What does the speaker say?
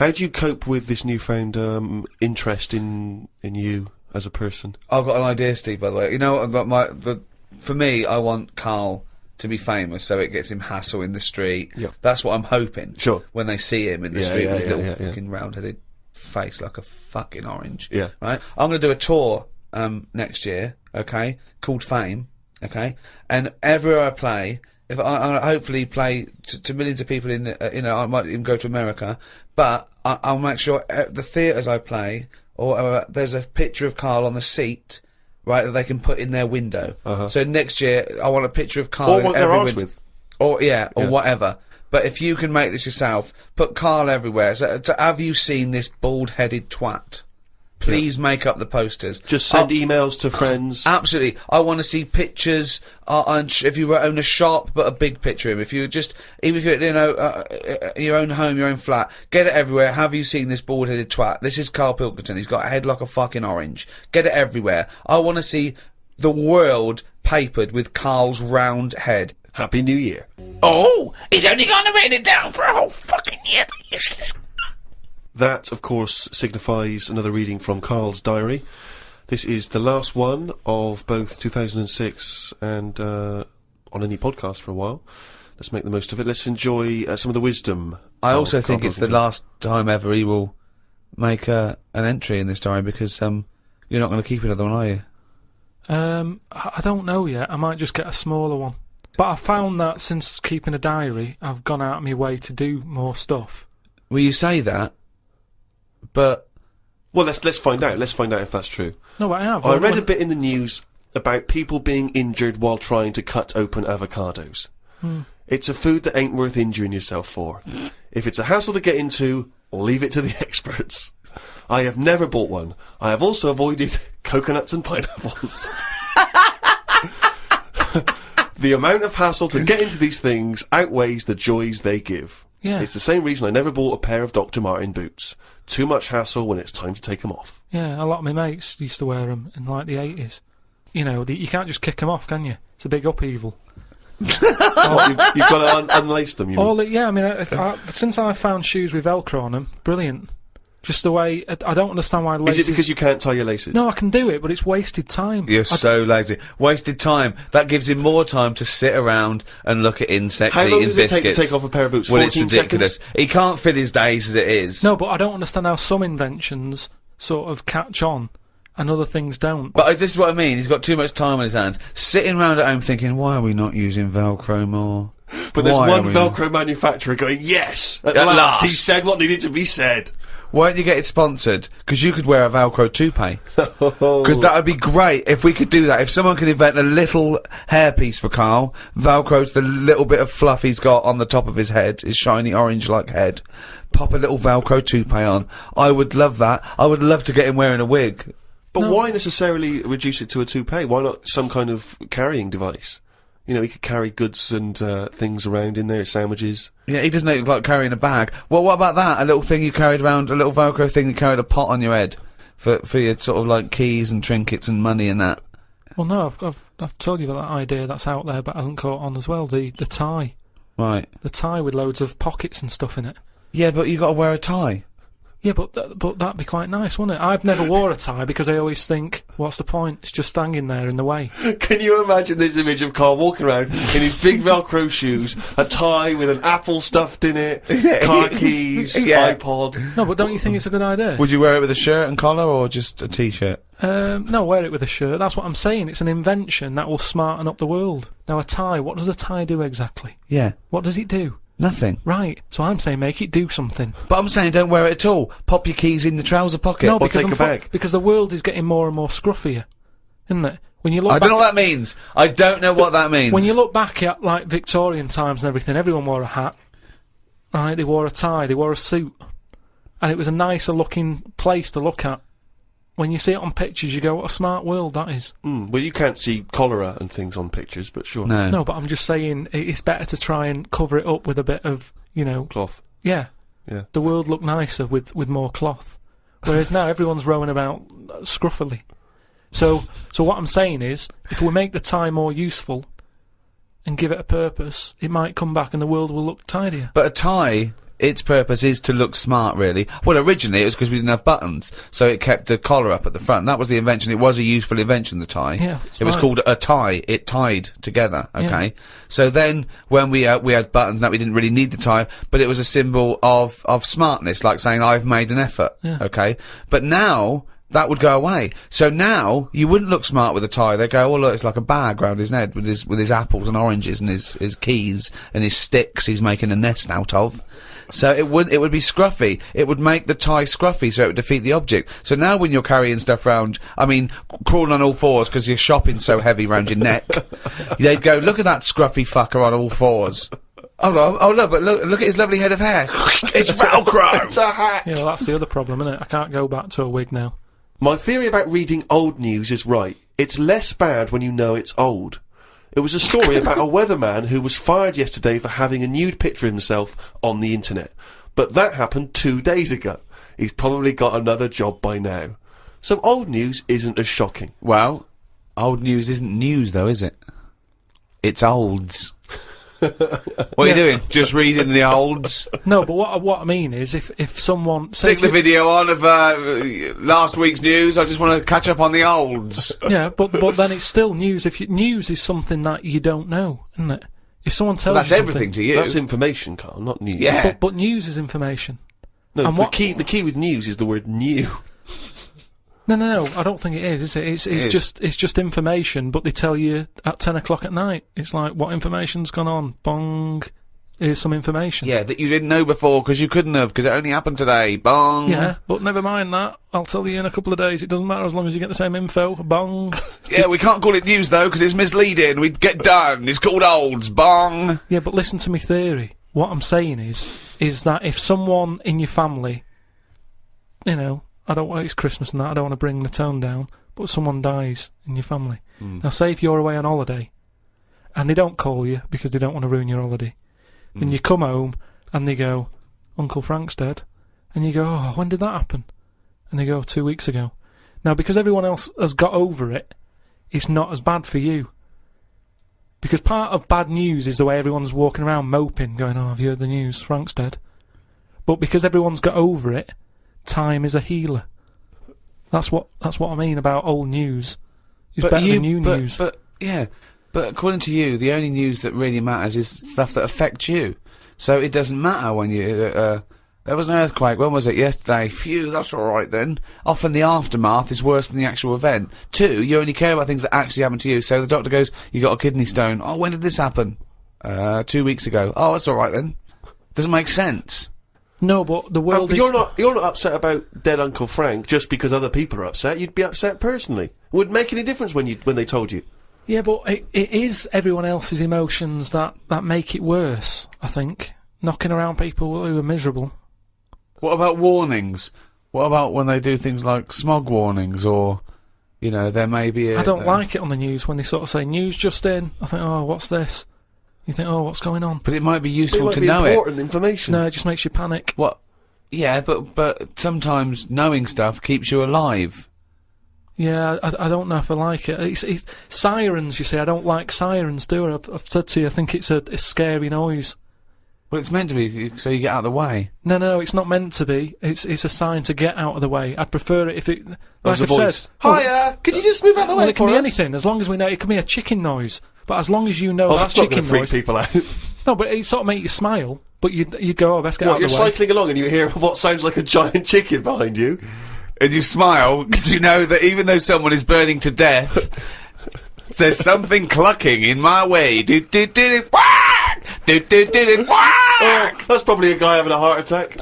How do you cope with this newfound interest in you as a person? I've got an idea, Steve, by the way. You know, for me, I want Karl to be famous, so it gets him hassle in the street. Yeah. That's what I'm hoping. Sure. When they see him in the street with his little yeah. fucking round-headed face like a fucking orange. Yeah. Right? I'm going to do a tour next year, okay, called Fame, okay? And everywhere I play, if I hopefully play to millions of people in, I might even go to America, but I'll make sure the theatres I play, or there's a picture of Karl on the seat, right, that they can put in their window. So next year, I want a picture of Karl in every window. With. Or whatever. But if you can make this yourself, put Karl everywhere. So, have you seen this bald-headed twat? Please make up the posters. Just send emails to friends. Absolutely. I want to see pictures. If you own a shop, put a big picture of him. If you just, even if you're, your own home, your own flat, get it everywhere. Have you seen this bald-headed twat? This is Karl Pilkington. He's got a head like a fucking orange. Get it everywhere. I want to see the world papered with Karl's round head. Happy New Year. Oh, he's only gonna write it down for a whole fucking year. Useless. That, of course, signifies another reading from Karl's diary. This is the last one of both 2006 and on any podcast for a while. Let's make the most of it. Let's enjoy some of the wisdom. I also think it's the last time ever he will make an entry in this diary, because you're not going to keep another one, are you? I don't know yet. I might just get a smaller one. But I found that since keeping a diary, I've gone out of my way to do more stuff. Well, you say that, but... Well, let's find out. Let's find out if that's true. No, but I have. I read a bit in the news about people being injured while trying to cut open avocados. It's a food that ain't worth injuring yourself for. If it's a hassle to get into, leave it to the experts. I have never bought one. I have also avoided coconuts and pineapples. The amount of hassle to get into these things outweighs the joys they give. Yeah. It's the same reason I never bought a pair of Dr. Martin boots. Too much hassle when it's time to take them off. Yeah, a lot of my mates used to wear them in, like, the 80s. You know, you can't just kick them off, can you? It's a big upheaval. You've got to unlace them, you mean? Yeah, I mean, since I found shoes with Velcro on them, brilliant. Just the way, I don't understand why laces... Is it because you can't tie your laces? No, I can do it, but it's wasted time. You're so lazy. Wasted time. That gives him more time to sit around and look at insects, How long eating does it biscuits. take to take off a pair of boots? Well, 14 it's ridiculous. seconds? He can't fit his days as it is. No, but I don't understand how some inventions sort of catch on and other things don't. But this is what I mean. He's got too much time on his hands. Sitting around at home thinking, why are we not using Velcro more? But there's one Velcro manufacturer going, yes! At last! He said what needed to be said. Why don't you get it sponsored? Because you could wear a Velcro toupee. Because that would be great if we could do that. If someone could invent a little hairpiece for Karl, Velcro's the little bit of fluff he's got on the top of his head, his shiny orange-like head. Pop a little Velcro toupee on. I would love that. I would love to get him wearing a wig. But why necessarily reduce it to a toupee? Why not some kind of carrying device? You know, he could carry goods and things around in there, sandwiches. Yeah, he doesn't look like carrying a bag. Well, what about that? A little thing you carried around, a little Velcro thing you carried a pot on your head for your sort of like keys and trinkets and money and that. Well, no, I've told you about that idea that's out there but hasn't caught on as well. The tie. Right. The tie with loads of pockets and stuff in it. Yeah, but you got to wear a tie. Yeah, but that'd be quite nice, wouldn't it? I've never wore a tie because I always think, what's the point? It's just hanging there in the way. Can you imagine this image of Karl walking around in his big Velcro shoes, a tie with an apple stuffed in it, car keys, iPod? No, but don't you think it's a good idea? Would you wear it with a shirt and collar or just a t-shirt? No, wear it with a shirt. That's what I'm saying. It's an invention that will smarten up the world. Now, a tie, what does a tie do exactly? Yeah. What does it do? Nothing. Right. So I'm saying make it do something. But I'm saying don't wear it at all. Pop your keys in the trouser pocket. No, or because take a bag. Because the world is getting more and more scruffier, isn't it? When you look I don't know what that means. I don't know what that means. When you look back at, like, Victorian times and everything, everyone wore a hat. Right? They wore a tie, they wore a suit. And it was a nicer looking place to look at. When you see it on pictures, you go, what a smart world that is. Well, you can't see cholera and things on pictures, but sure. No, but I'm just saying it's better to try and cover it up with a bit of, you know... Cloth. Yeah. Yeah. The world looked nicer with more cloth. Whereas now everyone's rowing about scruffily. So what I'm saying is, if we make the tie more useful and give it a purpose, it might come back and the world will look tidier. But a tie its purpose is to look smart, really. Well, originally it was because we didn't have buttons, so it kept the collar up at the front. That was the invention. It was a useful invention, the tie. Yeah, it was called a tie. It tied together, okay? So then, when we had buttons, that we didn't really need the tie, but it was a symbol of smartness, like saying, I've made an effort, okay? But now, that would go away. So now, you wouldn't look smart with a tie. They go, oh look, it's like a bag round his head with his apples and oranges and his keys and his sticks he's making a nest out of. So it would be scruffy. It would make the tie scruffy, so it would defeat the object. So now when you're carrying stuff round, I mean, crawling on all fours because your shopping's so heavy round your neck, they'd go, look at that scruffy fucker on all fours. Oh look, but look at his lovely head of hair. It's Velcro! It's a hat! Yeah, well, that's the other problem, isn't it? I can't go back to a wig now. My theory about reading old news is right. It's less bad when you know it's old. It was a story about a weatherman who was fired yesterday for having a nude picture of himself on the internet. But that happened 2 days ago. He's probably got another job by now. So old news isn't as shocking. Well, old news isn't news though, is it? It's olds. What are you doing? Just reading the olds? No, but what I mean is, if someone... Stick the video on of last week's news, I just want to catch up on the olds. Yeah, but then it's still news. News is something that you don't know, isn't it? If someone tells that's you something... everything to you. That's information, Carl, not news. Yeah. But news is information. No, And the key with news is the word new. No, I don't think it is it? It's just information, but they tell you at 10 o'clock at night. It's like, what information's gone on? Bong. Here's some information. Yeah, that you didn't know before because you couldn't have, because it only happened today. Bong. Yeah, but never mind that. I'll tell you in a couple of days. It doesn't matter as long as you get the same info. Bong. Yeah, we can't call it news though because it's misleading. We'd get done. It's called olds. Bong. Yeah, but listen to me theory. What I'm saying is that if someone in your family, you know, it's Christmas and that, I don't want to bring the tone down, but someone dies in your family. Now, say if you're away on holiday, and they don't call you because they don't want to ruin your holiday, and you come home, and they go, Uncle Frank's dead, and you go, oh, when did that happen? And they go, 2 weeks ago. Now, because everyone else has got over it, it's not as bad for you. Because part of bad news is the way everyone's walking around moping, going, oh, have you heard the news? Frank's dead. But because everyone's got over it, time is a healer. That's what I mean about old news. It's better than new news. But according to you, the only news that really matters is stuff that affects you. So it doesn't matter when you there was an earthquake. When was it? Yesterday. Phew, that's all right then. Often the aftermath is worse than the actual event. 2, you only care about things that actually happen to you. So the doctor goes, you got a kidney stone. Oh, when did this happen? 2 weeks ago. Oh, that's all right then. Doesn't make sense. No, but the world is... You're not upset about dead Uncle Frank just because other people are upset. You'd be upset personally. It wouldn't make any difference when they told you. Yeah, but it is everyone else's emotions that make it worse, I think. Knocking around people who are miserable. What about warnings? What about when they do things like smog warnings, or, you know, there may be a... I don't like it on the news when they sort of say, news just in. I think, oh, what's this? You think, oh, what's going on? But it might be useful It to might be know important information. No, it just makes you panic. What? Yeah, but sometimes knowing stuff keeps you alive. Yeah, I don't know if I like it. It's sirens, you see, I don't like sirens, do I? I've said to you, I think it's a scary noise. Well, it's meant to be, so you get out of the way. No, it's not meant to be. It's a sign to get out of the way. I'd prefer it if it... Like I've voice. said... Hiya! Could you just move out of the way Well, it can for be us? anything, as long as we know... It can be a chicken noise. But as long as you know Oh, that that's not chicken going to freak noise... people out. No, but it sort of make you smile. But you'd go, oh, best get out What, of the you're way. cycling along and you hear what sounds like a giant chicken behind you? And you smile, because you know that even though someone is burning to death, there's something clucking in my way. Do-do-do-do, whack! Do-do-do-do, whack! Oh, that's probably a guy having a heart attack.